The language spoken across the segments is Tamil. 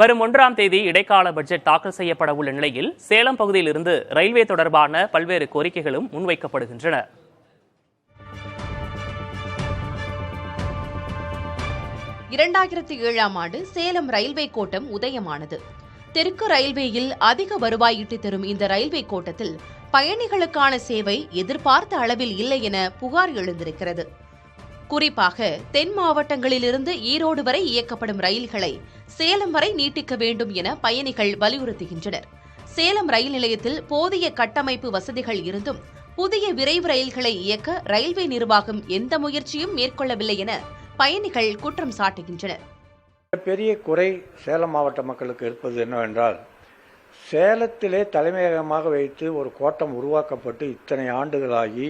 வரும் 1ஆம் தேதி இடைக்கால பட்ஜெட் தாக்கல் செய்யப்பட உள்ள நிலையில் சேலம் பகுதியில் இருந்து ரயில்வே தொடர்பான பல்வேறு கோரிக்கைகளும் முன்வைக்கப்படுகின்றன. ஆண்டு சேலம் ரயில்வே கோட்டம் உதயமானது. தெற்கு ரயில்வேயில் அதிக வருவாய் ஈட்டித் தரும் இந்த ரயில்வே கோட்டத்தில் பயணிகளுக்கான சேவை எதிர்பார்த்த அளவில் இல்லை என புகார் எழுந்திருக்கிறது. குறிப்பாக தென் மாவட்டங்களிலிருந்து ஈரோடு வரை இயக்கப்படும் ரயில்களை சேலம் வரை நீட்டிக்க வேண்டும் என பயணிகள் வலியுறுத்துகின்றனர். சேலம் ரயில் நிலையத்தில் போதிய கட்டமைப்பு வசதிகள் இருந்தும் புதிய விரைவு ரயில்களை இயக்க ரயில்வே நிர்வாகம் எந்த முயற்சியும் மேற்கொள்ளவில்லை என பயணிகள் குற்றம் சாட்டுகின்றனர். பெரிய குறை சேலம் மாவட்ட மக்களுக்கு இருப்பது என்னவென்றால், சேலத்திலே தலைமையகமாக வைத்து ஒரு கோட்டம் உருவாக்கப்பட்டு இத்தனை ஆண்டுகளாகி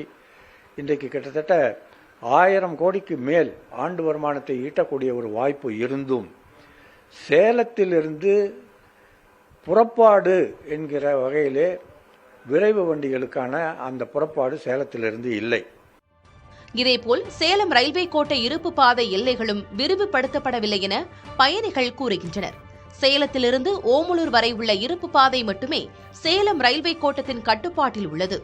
இன்றைக்கு கிட்டத்தட்ட 1000 கோடிக்கு மேல் ஆண்டு வருமானத்தை ஈட்டக்கூடிய ஒரு வாய்ப்பு இருந்தும் சேலத்திலிருந்து புறப்பாடு என்கிற வகையிலே விரைவு வண்டிகளுக்கான அந்த புறப்பாடு சேலத்திலிருந்து இல்லை. இதேபோல் சேலம் ரயில்வே கோட்டை இருப்பு பாதை எல்லைகளும் விரிவுபடுத்தப்படவில்லை என பயணிகள் கூறுகின்றனர். சேலத்திலிருந்து ஓமலூர் வரை உள்ள இருப்பு பாதை மட்டுமே சேலம் ரயில்வே கோட்டத்தின் கட்டுப்பாட்டில் உள்ளது.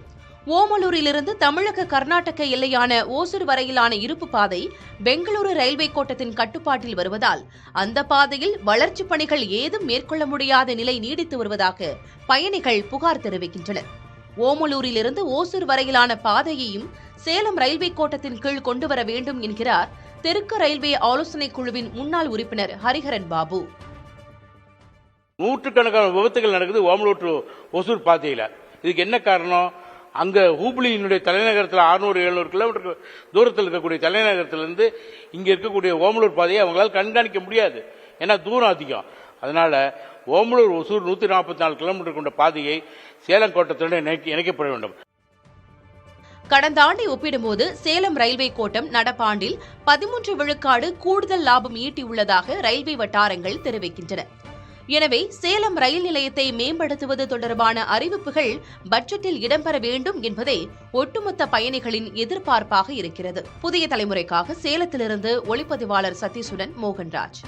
ஓமலூரிலிருந்து தமிழக கர்நாடக எல்லையான ஓசூர் வரையிலான இருப்பு பாதை பெங்களூரு ரயில்வே கோட்டத்தின் கட்டுப்பாட்டில் வருவதால் அந்த பாதையில் வளர்ச்சிப் பணிகள் ஏதும் மேற்கொள்ள முடியாத நிலை நீடித்து வருவதாக பயணிகள் புகார் தெரிவிக்கின்றனர். ஓமலூரிலிருந்து ஓசூர் வரையிலான பாதையையும் சேலம் ரயில்வே கோட்டத்தின் கீழ் கொண்டுவர வேண்டும் என்கிறார் தெற்கு ரயில்வே ஆலோசனைக் குழுவின் முன்னாள் உறுப்பினர் ஹரிஹரன் பாபு. நூற்றுக்கணக்கான விபத்துகள் நடக்குது ஓமலூர் டு ஓசூர் பாதையில. இதுக்கு என்ன காரணம்? அங்க ஹூப்ளியினுடைய தலைநகரத்தில் 600-700 கிலோமீட்டர் தூரத்தில் இருக்கக்கூடிய தலைநகரத்திலிருந்து இங்க இருக்கக்கூடிய ஓமலூர் பாதையை அவங்களால கண்காணிக்க முடியாது. ஏன்னா தூரம் அதிகம். அதனால ஓமலூர் ஒசூர் 144 கிலோமீட்டர் கொண்ட பாதையை சேலம் கோட்டத்துடன் இணைக்கப்பட வேண்டும். கடந்த ஆண்டை ஒப்பிடும்போது சேலம் ரயில்வே கோட்டம் நடப்பாண்டில் 13 விழுக்காடு கூடுதல் லாபம் ஈட்டியுள்ளதாக ரயில்வே வட்டாரங்கள் தெரிவிக்கின்றன. எனவே சேலம் ரயில் நிலையத்தை மேம்படுத்துவது தொடர்பான அறிவிப்புகள் பட்ஜெட்டில் இடம்பெற வேண்டும் என்பதே ஒட்டுமொத்த பயணிகளின் எதிர்பார்ப்பாக இருக்கிறது. புதிய தலைமுறைக்காக சேலத்திலிருந்து ஒளிப்பதிவாளர் சதீஷுடன் மோகன்ராஜ்.